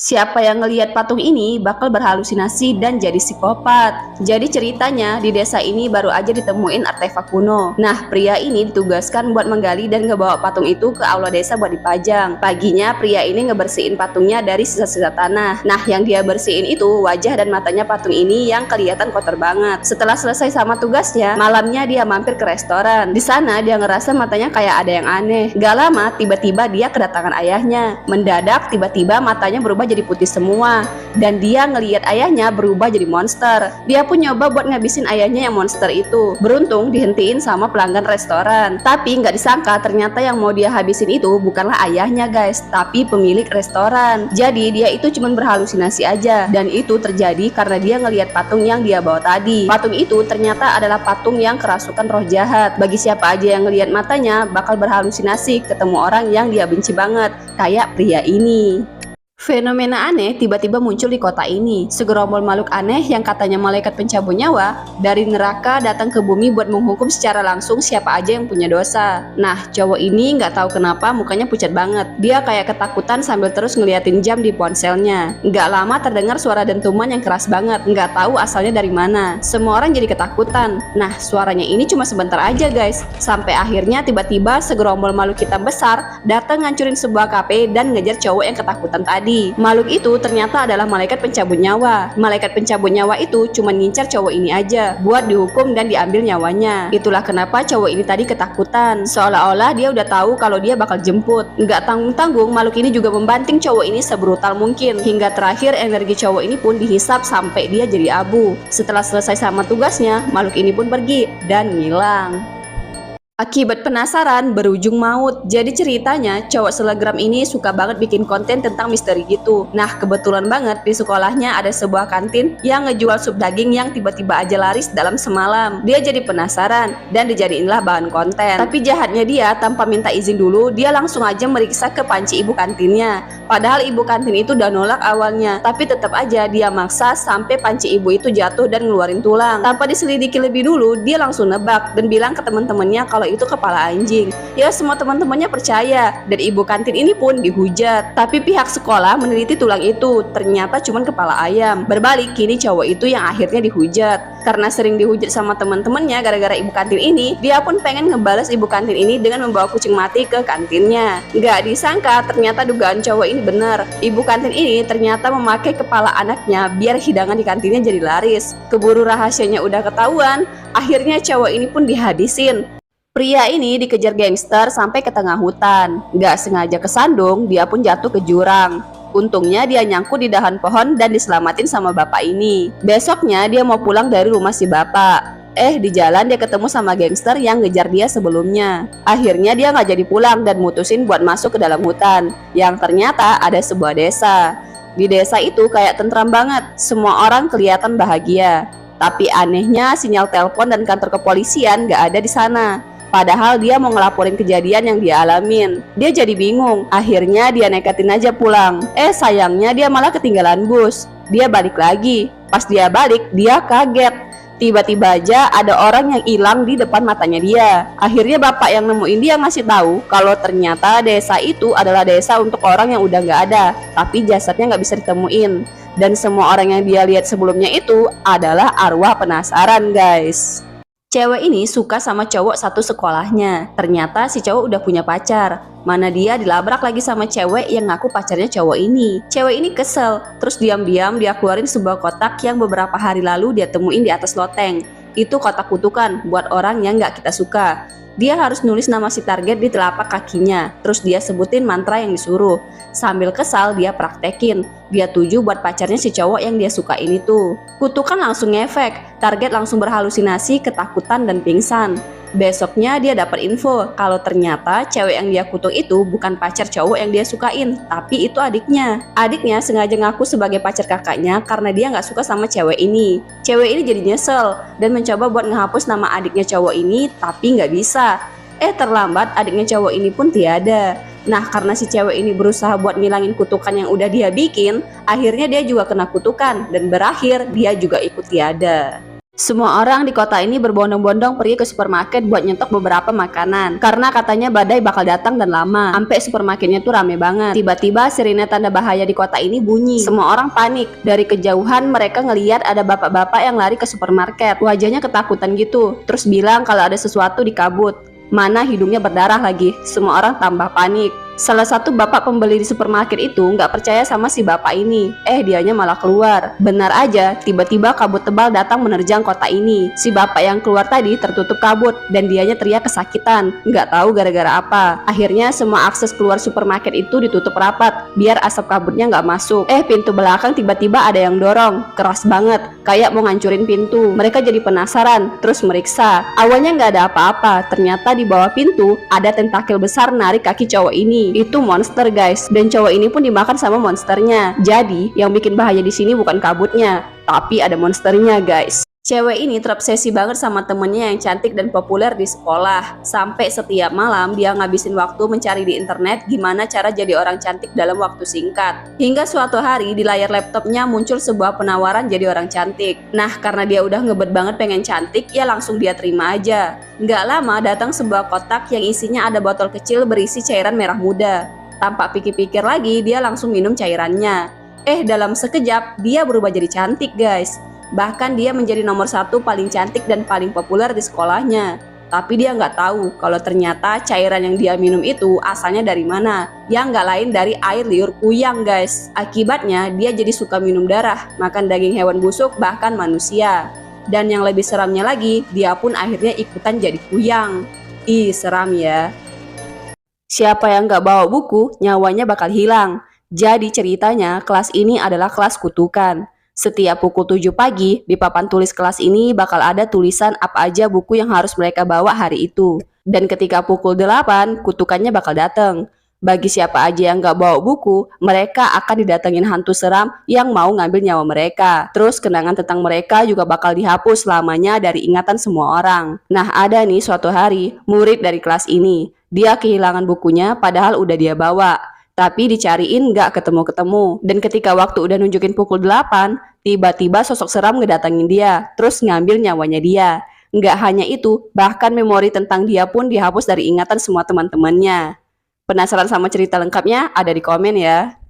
Siapa yang ngelihat patung ini bakal berhalusinasi dan jadi psikopat. Jadi ceritanya di desa ini baru aja ditemuin artefak kuno. Nah, pria ini ditugaskan buat menggali dan ngebawa patung itu ke aula desa buat dipajang. Paginya pria ini ngebersihin patungnya dari sisa-sisa tanah. Nah, yang dia bersihin itu wajah dan matanya patung ini yang kelihatan kotor banget. Setelah selesai sama tugasnya, malamnya dia mampir ke restoran. Di sana dia ngerasa matanya kayak ada yang aneh. Gak lama tiba-tiba dia kedatangan ayahnya. Mendadak tiba-tiba matanya berubah jadi putih semua, dan dia ngelihat ayahnya berubah jadi monster. Dia pun nyoba buat ngabisin ayahnya yang monster itu. Beruntung dihentiin sama pelanggan restoran. Tapi nggak disangka ternyata yang mau dia habisin itu bukanlah ayahnya guys, tapi pemilik restoran. Jadi dia itu cuma berhalusinasi aja, dan itu terjadi karena dia ngelihat patung yang dia bawa tadi. Patung itu ternyata adalah patung yang kerasukan roh jahat. Bagi siapa aja yang ngelihat matanya bakal berhalusinasi ketemu orang yang dia benci banget, kayak pria ini. Fenomena aneh tiba-tiba muncul di kota ini. Segerombol makhluk aneh yang katanya malaikat pencabut nyawa dari neraka datang ke bumi buat menghukum secara langsung siapa aja yang punya dosa. Nah, cowok ini nggak tahu kenapa mukanya pucat banget. Dia kayak ketakutan sambil terus ngeliatin jam di ponselnya. Nggak lama terdengar suara dentuman yang keras banget. Nggak tahu asalnya dari mana. Semua orang jadi ketakutan. Nah, suaranya ini cuma sebentar aja guys. Sampai akhirnya tiba-tiba segerombol makhluk hitam besar datang ngancurin sebuah kafe dan ngejar cowok yang ketakutan tadi. Makhluk itu ternyata adalah malaikat pencabut nyawa. Malaikat pencabut nyawa itu cuma ngincar cowok ini aja buat dihukum dan diambil nyawanya. Itulah kenapa cowok ini tadi ketakutan, seolah-olah dia udah tahu kalau dia bakal jemput. Nggak tanggung-tanggung makhluk ini juga membanting cowok ini sebrutal mungkin, hingga terakhir energi cowok ini pun dihisap sampai dia jadi abu. Setelah selesai sama tugasnya, makhluk ini pun pergi dan ngilang. Akibat penasaran berujung maut. Jadi ceritanya cowok selebgram ini suka banget bikin konten tentang misteri gitu. Nah, kebetulan banget di sekolahnya ada sebuah kantin yang ngejual sup daging yang tiba-tiba aja laris dalam semalam. Dia jadi penasaran dan dijadiinlah bahan konten. Tapi jahatnya dia, tanpa minta izin dulu, dia langsung aja meriksa ke panci ibu kantinnya. Padahal ibu kantin itu udah nolak awalnya, tapi tetap aja dia maksa sampai panci ibu itu jatuh dan ngeluarin tulang. Tanpa diselidiki lebih dulu, dia langsung nebak dan bilang ke teman-temannya kalau itu kepala anjing. Ya, semua teman-temannya percaya dan ibu kantin ini pun dihujat. Tapi pihak sekolah meneliti tulang itu, ternyata cuma kepala ayam. Berbalik, kini cowok itu yang akhirnya dihujat. Karena sering dihujat sama teman-temannya gara-gara ibu kantin ini, dia pun pengen ngebalas ibu kantin ini dengan membawa kucing mati ke kantinnya. Gak disangka ternyata dugaan cowok ini benar. Ibu kantin ini ternyata memakai kepala anaknya biar hidangan di kantinnya jadi laris. Keburu rahasianya udah ketahuan, akhirnya cowok ini pun dihabisin. Pria ini dikejar gangster sampai ke tengah hutan. Gak sengaja kesandung, dia pun jatuh ke jurang. Untungnya dia nyangkut di dahan pohon dan diselamatin sama bapak ini. Besoknya dia mau pulang dari rumah si bapak. Di jalan dia ketemu sama gangster yang ngejar dia sebelumnya. Akhirnya dia nggak jadi pulang dan mutusin buat masuk ke dalam hutan, yang ternyata ada sebuah desa. Di desa itu kayak tentram banget, semua orang kelihatan bahagia. Tapi anehnya sinyal telepon dan kantor kepolisian nggak ada di sana. Padahal dia mau ngelaporin kejadian yang dia alamin. Dia jadi bingung. Akhirnya dia neketin aja pulang. Sayangnya dia malah ketinggalan bus. Dia balik lagi. Pas dia balik, dia kaget. Tiba-tiba aja ada orang yang hilang di depan matanya dia. Akhirnya bapak yang nemuin dia ngasih tahu kalau ternyata desa itu adalah desa untuk orang yang udah nggak ada, tapi jasadnya nggak bisa ditemuin. Dan semua orang yang dia lihat sebelumnya itu adalah arwah penasaran guys. Cewek ini suka sama cowok satu sekolahnya. Ternyata si cowok udah punya pacar. Mana dia dilabrak lagi sama cewek yang ngaku pacarnya cowok ini. Cewek ini kesel, terus diam-diam dia keluarin sebuah kotak yang beberapa hari lalu dia temuin di atas loteng. Itu kotak kutukan buat orang yang gak kita suka. Dia harus nulis nama si target di telapak kakinya, terus dia sebutin mantra yang disuruh. Sambil kesal dia praktekin. Dia tuju buat pacarnya si cowok yang dia suka ini tuh. Kutukan langsung ngefek, target langsung berhalusinasi, ketakutan dan pingsan. Besoknya dia dapat info kalau ternyata cewek yang dia kutuk itu bukan pacar cowok yang dia sukain, tapi itu adiknya. Adiknya sengaja ngaku sebagai pacar kakaknya karena dia nggak suka sama cewek ini. Cewek ini jadi nyesel dan mencoba buat ngehapus nama adiknya cowok ini, tapi nggak bisa. Terlambat, adiknya cowok ini pun tiada. Nah, karena si cewek ini berusaha buat ngilangin kutukan yang udah dia bikin, akhirnya dia juga kena kutukan dan berakhir dia juga ikut tiada. Semua orang di kota ini berbondong-bondong pergi ke supermarket buat nyetok beberapa makanan. Karena katanya badai bakal datang dan lama. Sampai supermarketnya tuh rame banget. Tiba-tiba sirine tanda bahaya di kota ini bunyi. Semua orang panik. Dari kejauhan mereka ngeliat ada bapak-bapak yang lari ke supermarket. Wajahnya ketakutan gitu. Terus bilang kalau ada sesuatu di kabut. Mana hidungnya berdarah lagi. Semua orang tambah panik. Salah satu bapak pembeli di supermarket itu nggak percaya sama si bapak ini. Dianya malah keluar. Benar aja, tiba-tiba kabut tebal datang menerjang kota ini. Si bapak yang keluar tadi tertutup kabut dan dianya teriak kesakitan. Nggak tahu gara-gara apa. Akhirnya semua akses keluar supermarket itu ditutup rapat biar asap kabutnya nggak masuk. Pintu belakang tiba-tiba ada yang dorong. Keras banget, kayak mau ngancurin pintu. Mereka jadi penasaran, terus meriksa. Awalnya nggak ada apa-apa. Ternyata di bawah pintu ada tentakel besar narik kaki cowok ini. Itu monster guys, dan cowok ini pun dimakan sama monsternya. Jadi yang bikin bahaya di sini bukan kabutnya, tapi ada monsternya guys. Cewek ini terobsesi banget sama temennya yang cantik dan populer di sekolah. Sampai setiap malam dia ngabisin waktu mencari di internet gimana cara jadi orang cantik dalam waktu singkat. Hingga suatu hari di layar laptopnya muncul sebuah penawaran jadi orang cantik. Nah karena dia udah ngebet banget pengen cantik, ya langsung dia terima aja. Nggak lama datang sebuah kotak yang isinya ada botol kecil berisi cairan merah muda. Tanpa pikir-pikir lagi dia langsung minum cairannya. Dalam sekejap dia berubah jadi cantik guys. Bahkan dia menjadi nomor 1 paling cantik dan paling populer di sekolahnya. Tapi dia nggak tahu kalau ternyata cairan yang dia minum itu asalnya dari mana. Yang nggak lain dari air liur kuyang guys. Akibatnya dia jadi suka minum darah, makan daging hewan busuk bahkan manusia. Dan yang lebih seramnya lagi, dia pun akhirnya ikutan jadi kuyang. Seram ya. Siapa yang nggak bawa buku, nyawanya bakal hilang. Jadi ceritanya kelas ini adalah kelas kutukan. Setiap pukul 7 pagi, di papan tulis kelas ini bakal ada tulisan apa aja buku yang harus mereka bawa hari itu. Dan ketika pukul 8, kutukannya bakal datang. Bagi siapa aja yang nggak bawa buku, mereka akan didatengin hantu seram yang mau ngambil nyawa mereka. Terus kenangan tentang mereka juga bakal dihapus selamanya dari ingatan semua orang. Nah ada nih suatu hari, murid dari kelas ini. Dia kehilangan bukunya padahal udah dia bawa. Tapi dicariin nggak ketemu-ketemu. Dan ketika waktu udah nunjukin pukul 8, tiba-tiba sosok seram ngedatangin dia, terus ngambil nyawanya dia. Nggak hanya itu, bahkan memori tentang dia pun dihapus dari ingatan semua teman-temannya. Penasaran sama cerita lengkapnya? Ada di komen ya.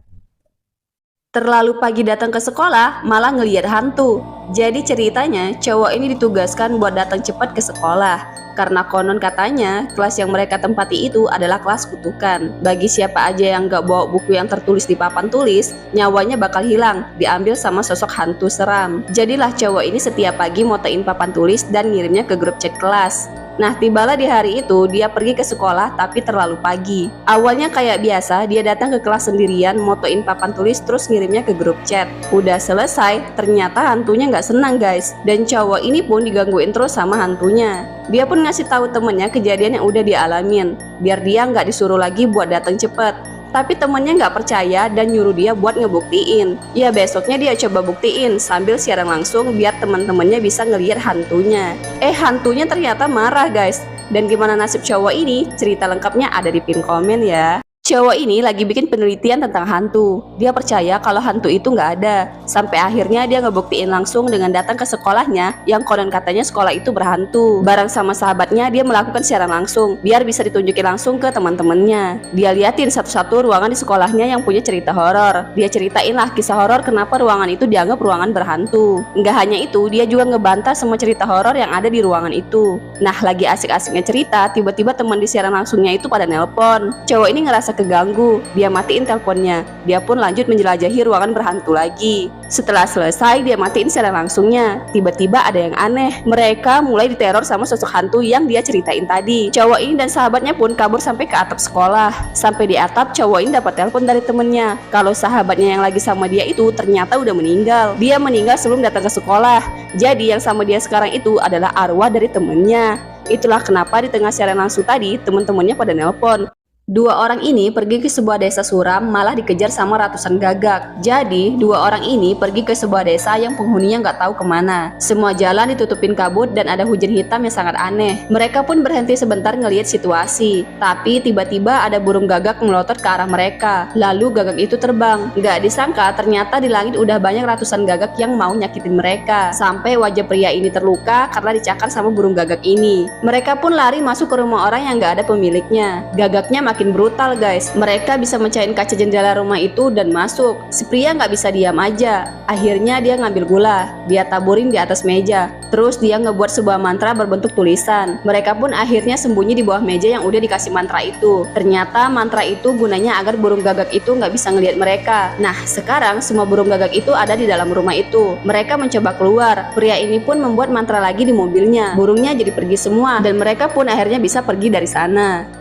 Terlalu pagi datang ke sekolah, malah ngelihat hantu. Jadi ceritanya, cowok ini ditugaskan buat datang cepat ke sekolah. Karena konon katanya, kelas yang mereka tempati itu adalah kelas kutukan. Bagi siapa aja yang gak bawa buku yang tertulis di papan tulis, nyawanya bakal hilang, diambil sama sosok hantu seram. Jadilah cowok ini setiap pagi motoin papan tulis dan ngirimnya ke grup chat kelas. Nah, tibalah di hari itu, dia pergi ke sekolah tapi terlalu pagi. Awalnya kayak biasa, dia datang ke kelas sendirian, motoin papan tulis terus ngirimnya ke grup chat. Udah selesai, ternyata hantunya nggak senang guys. Dan cowok ini pun digangguin terus sama hantunya. Dia pun ngasih tahu temennya kejadian yang udah dialamin, biar dia nggak disuruh lagi buat datang cepet. Tapi temennya nggak percaya dan nyuruh dia buat ngebuktiin. Ya besoknya dia coba buktiin sambil siaran langsung biar teman-temannya bisa ngelihat hantunya. Hantunya ternyata marah guys. Dan gimana nasib cowok ini? Cerita lengkapnya ada di pin komen ya. Cowok ini lagi bikin penelitian tentang hantu. Dia percaya kalau hantu itu nggak ada. Sampai akhirnya dia ngebuktiin langsung dengan datang ke sekolahnya yang konon katanya sekolah itu berhantu. Bareng sama sahabatnya dia melakukan siaran langsung biar bisa ditunjukin langsung ke teman-temannya. Dia liatin satu-satu ruangan di sekolahnya yang punya cerita horor. Dia ceritain lah kisah horor kenapa ruangan itu dianggap ruangan berhantu. Nggak hanya itu, dia juga ngebantah semua cerita horor yang ada di ruangan itu. Nah, lagi asik-asiknya cerita, tiba-tiba teman di siaran langsungnya itu pada nelpon. Cowok ini ngerasa keganggu, dia matiin teleponnya. Dia pun lanjut menjelajahi ruangan berhantu lagi. Setelah selesai, dia matiin siaran langsungnya. Tiba-tiba ada yang aneh. Mereka mulai diteror sama sosok hantu yang dia ceritain tadi. Cowok ini dan sahabatnya pun kabur sampai ke atap sekolah. Sampai di atap, cowok ini dapat telepon dari temennya kalau sahabatnya yang lagi sama dia itu ternyata udah meninggal. Dia meninggal sebelum datang ke sekolah. Jadi yang sama dia sekarang itu adalah arwah dari temennya. Itulah kenapa di tengah siaran langsung tadi teman-temannya pada nelpon. Dua orang ini pergi ke sebuah desa suram malah dikejar sama ratusan gagak. Jadi, dua orang ini pergi ke sebuah desa yang penghuninya nggak tahu kemana. Semua jalan ditutupin kabut dan ada hujan hitam yang sangat aneh. Mereka pun berhenti sebentar ngelihat situasi. Tapi tiba-tiba ada burung gagak melotot ke arah mereka. Lalu gagak itu terbang. Nggak disangka ternyata di langit udah banyak ratusan gagak yang mau nyakitin mereka. Sampai wajah pria ini terluka karena dicakar sama burung gagak ini. Mereka pun lari masuk ke rumah orang yang nggak ada pemiliknya. Gagaknya makin brutal guys. Mereka bisa mecahin kaca jendela rumah itu dan masuk. Si pria nggak bisa diam aja. Akhirnya dia ngambil gula, dia taburin di atas meja. Terus dia ngebuat sebuah mantra berbentuk tulisan. Mereka pun akhirnya sembunyi di bawah meja yang udah dikasih mantra itu. Ternyata mantra itu gunanya agar burung gagak itu nggak bisa ngelihat mereka. Nah sekarang semua burung gagak itu ada di dalam rumah itu. Mereka mencoba keluar. Pria ini pun membuat mantra lagi di mobilnya. Burungnya jadi pergi semua dan mereka pun akhirnya bisa pergi dari sana.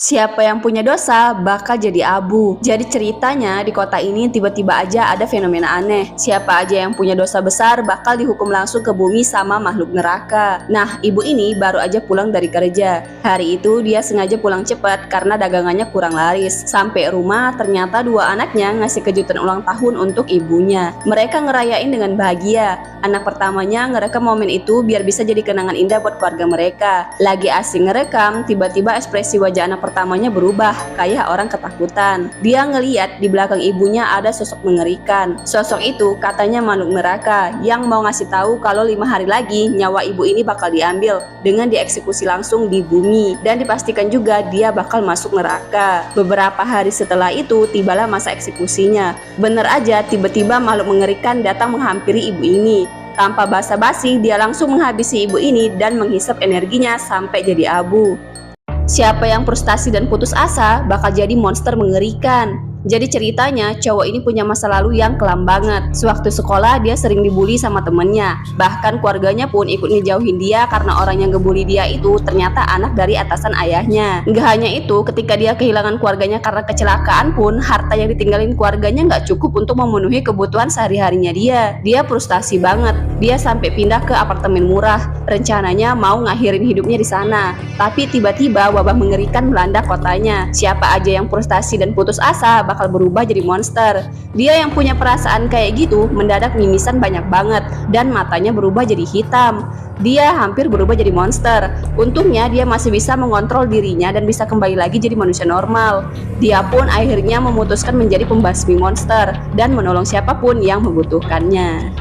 Siapa yang punya dosa bakal jadi abu. Jadi ceritanya di kota ini tiba-tiba aja ada fenomena aneh. Siapa aja yang punya dosa besar bakal dihukum langsung ke bumi sama makhluk neraka. Nah, ibu ini baru aja pulang dari kerja. Hari itu dia sengaja pulang cepat karena dagangannya kurang laris. Sampai rumah ternyata dua anaknya ngasih kejutan ulang tahun untuk ibunya. Mereka ngerayain dengan bahagia. Anak pertamanya ngerekam momen itu biar bisa jadi kenangan indah buat keluarga mereka. Lagi asing ngerekam, tiba-tiba ekspresi wajah anak pertamanya berubah, kayak orang ketakutan. Dia ngeliat di belakang ibunya ada sosok mengerikan. Sosok itu katanya makhluk neraka yang mau ngasih tahu kalau 5 hari lagi nyawa ibu ini bakal diambil dengan dieksekusi langsung di bumi dan dipastikan juga dia bakal masuk neraka. Beberapa hari setelah itu tibalah masa eksekusinya. Bener aja tiba-tiba makhluk mengerikan datang menghampiri ibu ini. Tanpa basa-basi dia langsung menghabisi ibu ini dan menghisap energinya sampai jadi abu. Siapa yang frustasi dan putus asa bakal jadi monster mengerikan. Jadi ceritanya cowok ini punya masa lalu yang kelam banget. Sewaktu sekolah dia sering dibully sama temennya. Bahkan keluarganya pun ikut ngejauhin dia karena orang yang ngebully dia itu ternyata anak dari atasan ayahnya. Nggak hanya itu, ketika dia kehilangan keluarganya karena kecelakaan pun harta yang ditinggalin keluarganya nggak cukup untuk memenuhi kebutuhan sehari-harinya dia. Dia frustasi banget. Dia sampai pindah ke apartemen murah. Rencananya mau ngakhirin hidupnya di sana. Tapi tiba-tiba wabah mengerikan melanda kotanya. Siapa aja yang frustasi dan putus asa bakal berubah jadi monster. Dia yang punya perasaan kayak gitu mendadak mimisan banyak banget dan matanya berubah jadi hitam. Dia hampir berubah jadi monster. Untungnya dia masih bisa mengontrol dirinya dan bisa kembali lagi jadi manusia normal. Dia pun akhirnya memutuskan menjadi pembasmi monster dan menolong siapapun yang membutuhkannya.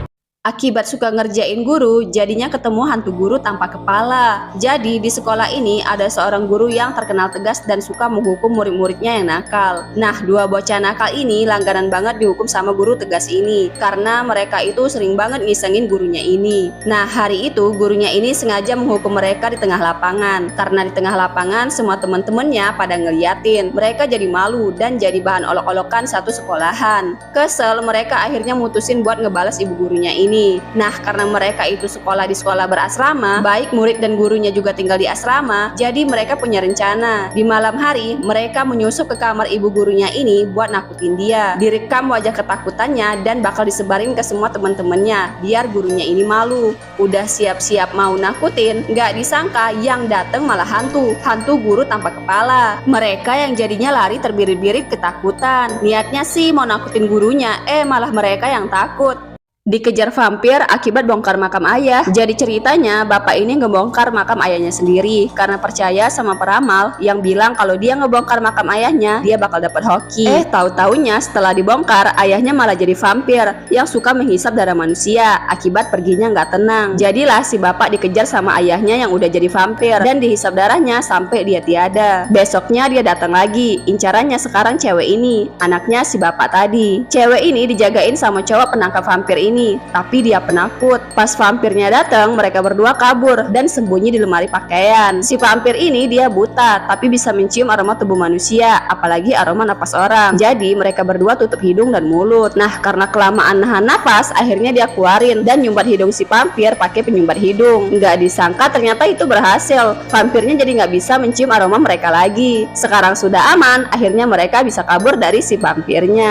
Akibat suka ngerjain guru, jadinya ketemu hantu guru tanpa kepala. Jadi di sekolah ini ada seorang guru yang terkenal tegas dan suka menghukum murid-muridnya yang nakal. Nah, dua bocah nakal ini langganan banget dihukum sama guru tegas ini karena mereka itu sering banget ngisengin gurunya ini. Nah, hari itu gurunya ini sengaja menghukum mereka di tengah lapangan. Karena di tengah lapangan semua teman-temannya pada ngeliatin. Mereka jadi malu dan jadi bahan olok-olokan satu sekolahan. Kesel, mereka akhirnya mutusin buat ngebalas ibu gurunya ini. Nah, karena mereka itu sekolah di sekolah berasrama, baik murid dan gurunya juga tinggal di asrama, jadi mereka punya rencana. Di malam hari, mereka menyusup ke kamar ibu gurunya ini buat nakutin dia. Direkam wajah ketakutannya dan bakal disebarin ke semua teman-temannya, biar gurunya ini malu. Udah siap-siap mau nakutin, nggak disangka yang dateng malah hantu guru tanpa kepala. Mereka yang jadinya lari terbirit-birit ketakutan. Niatnya sih mau nakutin gurunya, malah mereka yang takut. Dikejar vampir akibat bongkar makam ayah. Jadi ceritanya bapak ini ngebongkar makam ayahnya sendiri karena percaya sama peramal yang bilang kalau dia ngebongkar makam ayahnya dia bakal dapat hoki. Tahu-taunya setelah dibongkar ayahnya malah jadi vampir yang suka menghisap darah manusia. Akibat perginya nggak tenang. Jadilah si bapak dikejar sama ayahnya yang udah jadi vampir dan dihisap darahnya sampai dia tiada. Besoknya dia datang lagi. Incarannya sekarang cewek ini, anaknya si bapak tadi. Cewek ini dijagain sama cowok penangkap vampir ini. Tapi dia penakut. Pas vampirnya datang, mereka berdua kabur dan sembunyi di lemari pakaian. Si vampir ini dia buta, tapi bisa mencium aroma tubuh manusia, apalagi aroma napas orang. Jadi mereka berdua tutup hidung dan mulut. Nah, karena kelamaan nahan napas, akhirnya dia keluarin dan nyumbat hidung si vampir pakai penyumbat hidung. Nggak disangka ternyata itu berhasil. Vampirnya jadi nggak bisa mencium aroma mereka lagi. Sekarang sudah aman, akhirnya mereka bisa kabur dari si vampirnya.